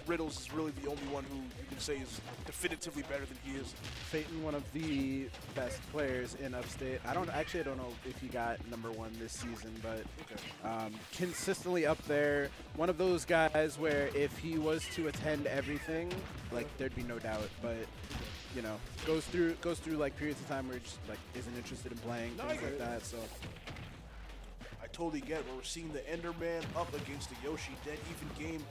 Riddles is really the only one who you can say is definitively better than he is. Phaethon, one of the best players in Upstate. I don't know if he got #1 this season, but consistently up there. One of those guys where if he was to attend everything, like there'd be no doubt. But you know, goes through like periods of time where he just like isn't interested in playing, things like that. So I totally get it. We're seeing the Enderman up against the Yoshi, dead even game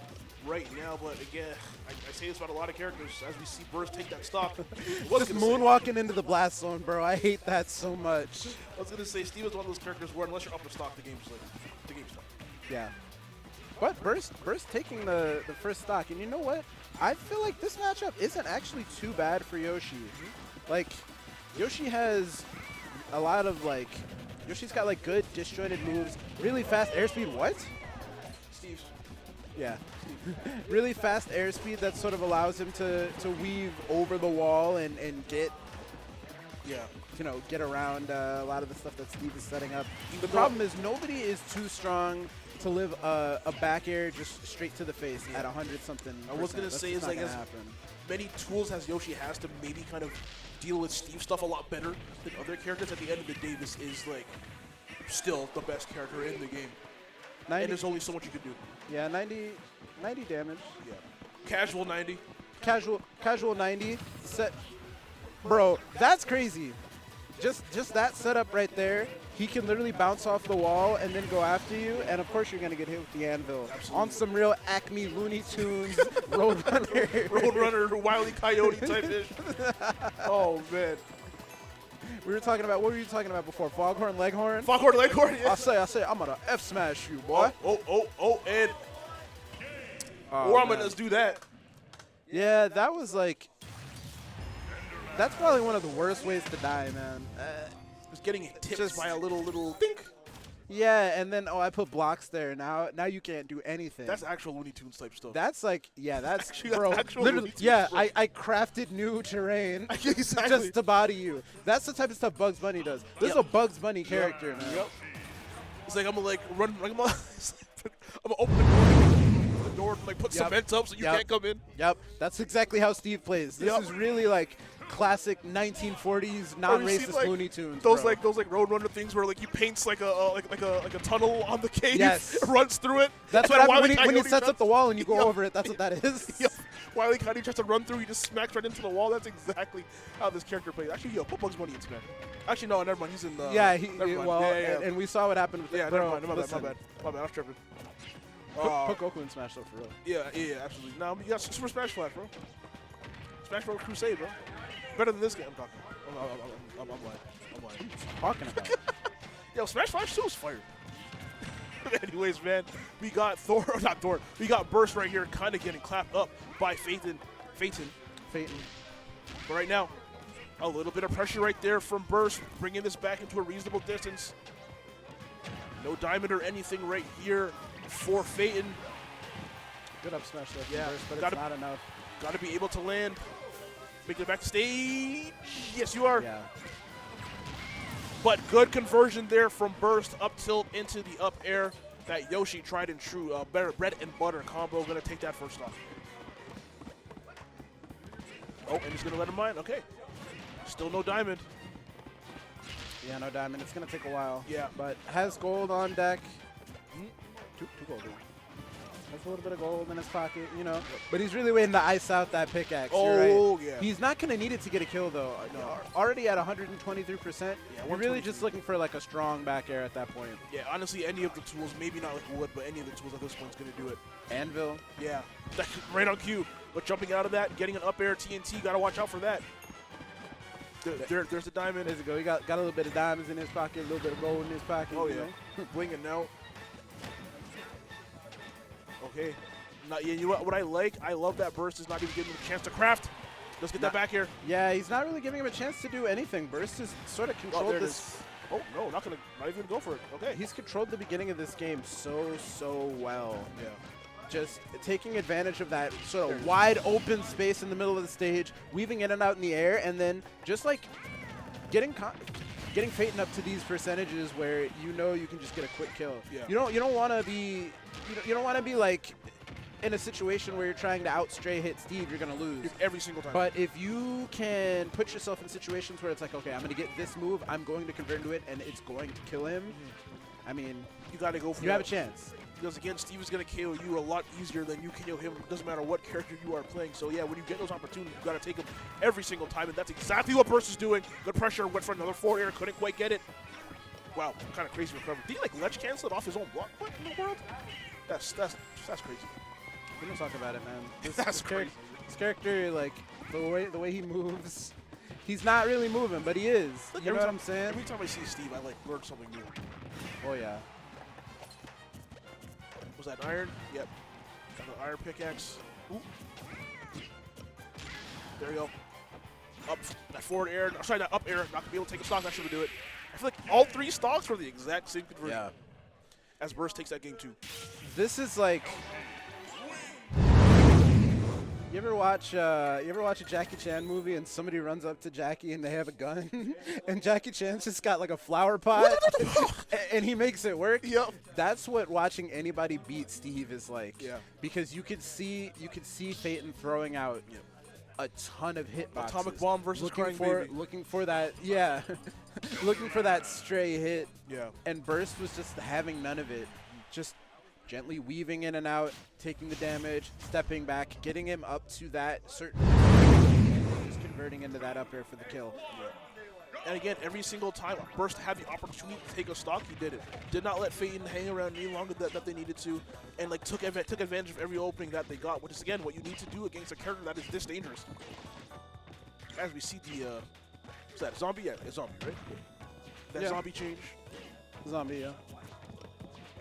right now. But again, I say this about a lot of characters. As we see Burst take that stock, just moonwalking into the blast zone, bro. I hate that so much. I was gonna say Steve is one of those characters where unless you're up to stock, the game's stock. Yeah. But Burst taking the first stock, and you know what? I feel like this matchup isn't actually too bad for Yoshi. Like, Yoshi has a lot of like, Yoshi's got like good disjointed moves, really fast airspeed. What? Steve. Yeah. Really fast airspeed that sort of allows him to weave over the wall and get, you know, get around a lot of the stuff that Steve is setting up. The problem is nobody is too strong to live a back air just straight to the face at 100-something. I was gonna say is like as many tools as Yoshi has to maybe kind of deal with Steve stuff a lot better than other characters. At the end of the day, this is like still the best character in the game, and there's only so much you can do. Yeah, 90 damage. Yeah, casual 90. Casual 90 set. Bro, that's crazy. Just that setup right there. He can literally bounce off the wall and then go after you, and of course you're gonna get hit with the anvil. Absolutely. On some real Acme Looney Tunes Roadrunner, Wile E. Coyote type ish. Oh man. We were talking about, what were you talking about before? Foghorn Leghorn? Foghorn Leghorn. Yeah. I say, I'm gonna F smash you, boy. And Oh, or I'm gonna just do that. Yeah, that was like, that's probably one of the worst ways to die, man. Just getting tipped by a little think. Yeah, and then I put blocks there. Now you can't do anything. That's actual Looney Tunes type stuff. That's like, yeah, that's actually, bro. that's literally, yeah, I crafted new terrain exactly. just to body you. That's the type of stuff Bugs Bunny does. This is a Bugs Bunny character, man. Yep. It's like I'm gonna like run. Like, I'm gonna open the door and like put cement up so you can't come in. Yep, that's exactly how Steve plays. This is really like classic 1940s non-racist like, Looney Tunes. Those bro. those Roadrunner things where like he paints like a tunnel on the cave, yes. runs through it. That's what happens when he sets up the wall and you go over it. That's what that is. Yep. Wile E. Coyote tries to run through, he just smacks right into the wall. That's exactly how this character plays. Actually, put Bugs Bunny in Smash. Actually, no, never mind. He's in the. Yeah, well, and we saw what happened with never mind. My bad. I was tripping. Put Goku in Smash though, for real. Yeah, absolutely. Now you got Super Smash Flash, bro. Smash Bros. Crusade, bro. Better than this game. I'm talking. I'm lying. What are you talking about? Yo, Smash Flash 2 is fire. Anyways, man, we got we got Burst right here, kind of getting clapped up by Phaethon. But right now, a little bit of pressure right there from Burst, bringing this back into a reasonable distance. No diamond or anything right here for Phaethon. Good up smash there Yeah, Burst, but it's not enough. Got to be able to land. Making it back to stage. Yes, you are. Yeah. But good conversion there from Burst up tilt into the up air. That Yoshi tried and true bread and butter combo. Going to take that first off. Oh, and he's going to let him mine. Okay. Still no diamond. Yeah, no diamond. It's going to take a while. Yeah. But has gold on deck. Two gold. Has a little bit of gold in his pocket, you know. But he's really waiting to ice out that pickaxe. Oh, right. yeah. He's not going to need it to get a kill, though. No. Already at 123%. Yeah, we're really just looking for, like, a strong back air at that point. Yeah, honestly, any of the tools, maybe not like wood, but any of the tools at this point is going to do it. Anvil. Yeah. Right on cue. But jumping out of that, getting an up air TNT, got to watch out for that. There's a diamond. There you go. He got a little bit of diamonds in his pocket, a little bit of gold in his pocket. Oh, you yeah. know? Blinging now. Okay. You know what I like? I love that Burst is not even giving him a chance to craft. Let's get that back here. Yeah, he's not really giving him a chance to do anything. Burst has sort of controlled this. Oh, no, not even going to go for it. Okay. He's controlled the beginning of this game so well. Yeah. Just taking advantage of that sort of wide open space in the middle of the stage, weaving in and out in the air, and then just like getting Phaethon up to these percentages where you know you can just get a quick kill. Yeah. You don't want to be like in a situation where you're trying to out-stray hit Steve, you're going to lose. Every single time. But if you can put yourself in situations where it's like, okay, I'm going to get this move, I'm going to convert into it, and it's going to kill him, I mean, you got to go for you have a chance. Because, again, Steve is going to KO you a lot easier than you KO him. It doesn't matter what character you are playing. So, yeah, when you get those opportunities, you got to take them every single time. And that's exactly what Burst is doing. Good pressure. Went for another forward air. Couldn't quite get it. Wow, kind of crazy recovery. Did he, like, ledge cancel it off his own block? What in the world? That's crazy. We don't talk about it, man. That's crazy. This character, like, the way he moves, he's not really moving, but he is. Look, you know what I'm saying? Every time I see Steve, I, like, learn something new. Oh, yeah. Was that iron? Yep. Got the iron pickaxe. Ooh. There you go. Up that forward air. Sorry, that up air. Not gonna be able to take a stock. That should do it. I feel like all 3 stocks were the exact same conversion. Yeah. As Burst takes that game too. This is like. You ever watch a Jackie Chan movie and somebody runs up to Jackie and they have a gun and Jackie Chan's just got like a flower pot and he makes it work? Yep. That's what watching anybody beat Steve is like. Yeah. Because you could see Phaethon throwing out a ton of hitboxes. Atomic Bomb versus Crying Baby. Looking for that, yeah. Looking for that stray hit. Yeah. And Burst was just having none of it. Just gently weaving in and out, taking the damage, stepping back, getting him up to that certain and just converting into that up air for the kill. Yeah. And again, every single time Burst had the opportunity to take a stock, he did it. Did not let Phaethon hang around any longer that they needed to, and like took advantage of every opening that they got, which is again what you need to do against a character that is this dangerous. As we see the, what's that, zombie? Yeah, it's zombie, right? That zombie change. Zombie, yeah.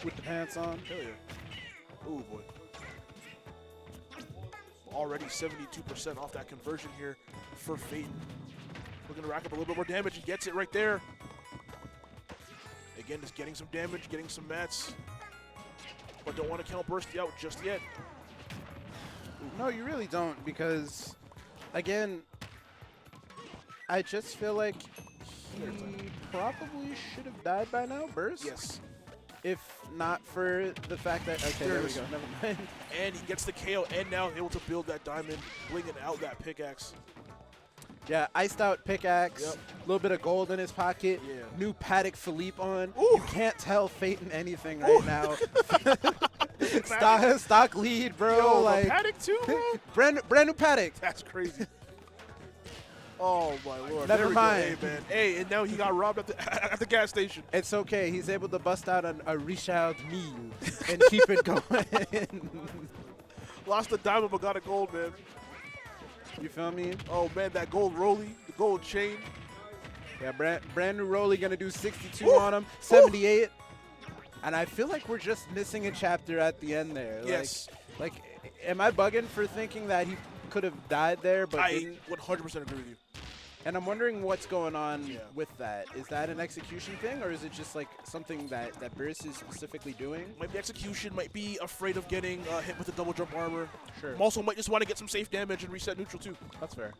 With the pants on. Hell yeah. Oh boy. Already 72% off that conversion here for Phaethon. Looking to rack up a little bit more damage. He gets it right there. Again, just getting some damage, getting some mats. But don't want to count Bursty out just yet. No, you really don't, because, again, I just feel like he probably should have died by now, Burst. Yes. If not for the fact that, okay, there we go, never mind. And he gets the KO, and now able to build that diamond, blinging out that pickaxe. Yeah, iced out pickaxe, a little bit of gold in his pocket, new Paddock Philippe on. Ooh. You can't tell Phaethon anything right now. stock lead, bro. Yo, like Paddock too, bro? brand new Paddock. That's crazy. Oh my lord. Never mind. Hey, man. Hey, and now he got robbed at the gas station. It's okay. He's able to bust out a Richard Mille and keep it going. Lost the diamond but got a gold, man. You feel me? Oh man, that gold rollie, the gold chain. Yeah, brand new rollie gonna do 62 on him, 78. And I feel like we're just missing a chapter at the end there. Yes. Like, am I bugging for thinking that he could have died there, but I didn't? 100% agree with you. And I'm wondering what's going on with that. Is that an execution thing, or is it just like something that Burst is specifically doing? Might be execution, might be afraid of getting hit with the double jump armor. Sure. Also might just want to get some safe damage and reset neutral too. That's fair.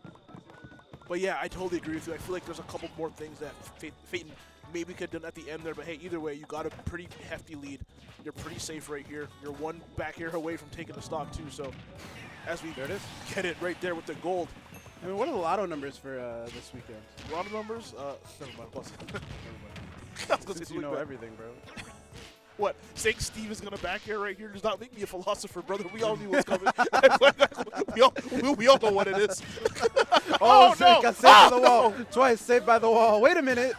But yeah, I totally agree with you. I feel like there's a couple more things that Phaethon maybe could have done at the end there, but hey, either way, you got a pretty hefty lead. You're pretty safe right here. You're one back air away from taking the stock too, so as we get it right there with the gold. I mean, what are the lotto numbers for this weekend? Lotto numbers? Never mind. Plus. Never mind. Since you know everything, bro. What? Saying Steve is going to back air right here does not make me a philosopher, brother. We all knew what's coming. we all know what it is. Oh, no. Got saved by the wall. No. Twice saved by the wall. Wait a minute.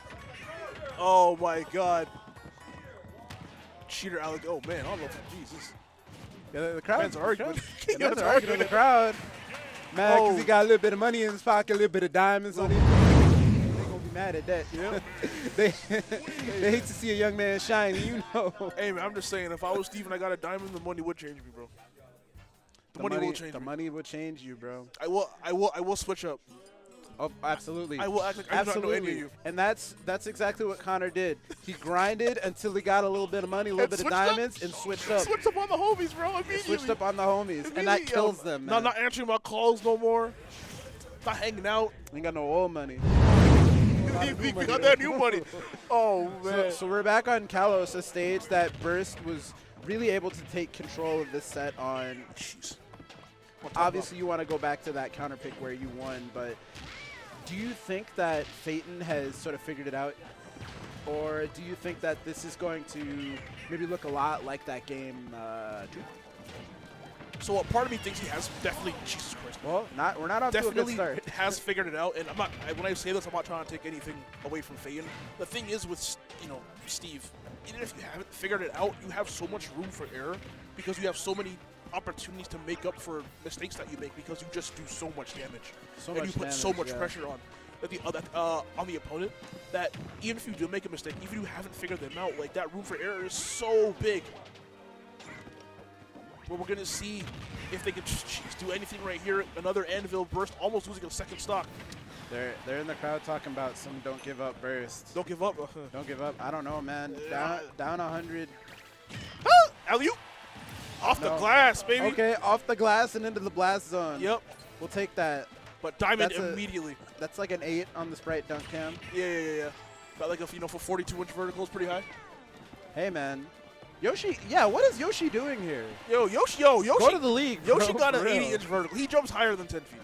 Oh, my God. Cheater Alec. Oh, man. I love Jesus. Yeah, the crowd's arguing. Fans are arguing in the crowd. Mad because he got a little bit of money in his pocket, a little bit of diamonds on him. They're going to be mad at that. Yeah. they hate to see a young man shine, you know. Hey, man, I'm just saying, if I was Steve and I got a diamond, the money would change me, bro. The money will change me. The money will change you, bro. I will switch up. Oh, absolutely. I will act like I do not know any of you. And that's exactly what Connor did. He grinded until he got a little bit of money, a little bit of diamonds, and switched up. Switched up on the homies, bro, immediately. Switched up on the homies, and that kills them, man. Not answering my calls no more. Not hanging out. Ain't got no old money. We got that new money. Oh, man. So we're back on Kalos, a stage that Burst was really able to take control of this set on. Jeez. Obviously, you want to go back to that counter pick where you won, but do you think that Phaethon has sort of figured it out? Or do you think that this is going to maybe look a lot like that game 2? So a part of me thinks he has definitely, Jesus Christ. Well, we're not off to a good Definitely start. has figured it out, and I'm not. When I say this, I'm not trying to take anything away from Phaethon. The thing is with Steve, even if you haven't figured it out, you have so much room for error because you have so many opportunities to make up for mistakes that you make because you just do so much damage and you put so much pressure on the opponent that even if you do make a mistake, even if you haven't figured them out, like that room for error is so big. Where we're gonna see if they can do anything right here. Another anvil burst, almost losing a second stock. They're in the crowd talking about some don't give up bursts. Don't give up. Don't give up. I don't know, man. Down 100. Alley-oop! Off the glass, baby. Okay, off the glass and into the blast zone. Yep. We'll take that. But Diamond immediately. That's like an 8 on the Sprite dunk cam. Yeah. About like for 42-inch vertical is pretty high. Hey, man. Yoshi, yeah, what is Yoshi doing here? Yoshi. Go to the league, Yoshi bro, got an for real. 80-inch vertical. He jumps higher than 10 feet.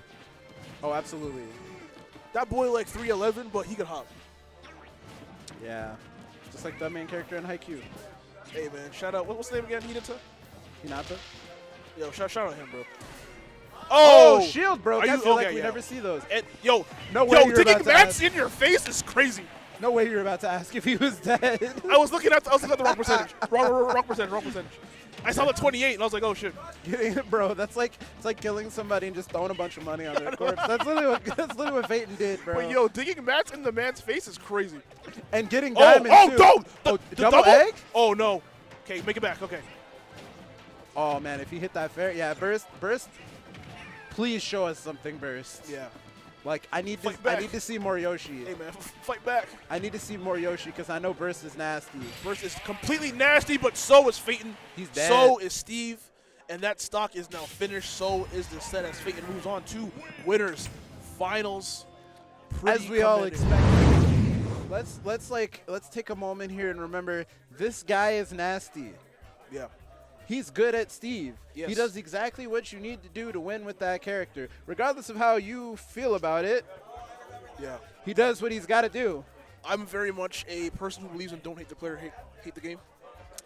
Oh, absolutely. That boy like 3'11", but he can hop. Yeah. Just like the main character in Haikyuu. Hey, man, shout out. What's the name again? Hinata? Yo, shout out him, bro. Oh, shield broke. I feel like we yeah. never see those. And, no way you're digging about to mats ask. in your face is crazy. No way you're about to ask if he was dead. I was looking at the wrong percentage. Wrong percentage. I saw the 28 and I was like, oh shit. Bro, it's like killing somebody and just throwing a bunch of money on their corpse. That's literally what Phaethon did, bro. But digging mats in the man's face is crazy. And getting diamond too. The double egg? Oh no. Okay, make it back. Okay. Oh man, if he hit that fair, yeah, burst. Please show us something, burst. Yeah. Like I need to see more Yoshi. Hey man, fight back. I need to see more Yoshi because I know burst is nasty. Burst is completely nasty, but so is Phaethon. He's dead. So is Steve, and that stock is now finished. So is the set as Phaethon moves on to winners finals. As we all expected. Let's take a moment here and remember this guy is nasty. Yeah. He's good at Steve. Yes. He does exactly what you need to do to win with that character. Regardless of how you feel about it, yeah, he does what he's got to do. I'm very much a person who believes in don't hate the player, hate the game.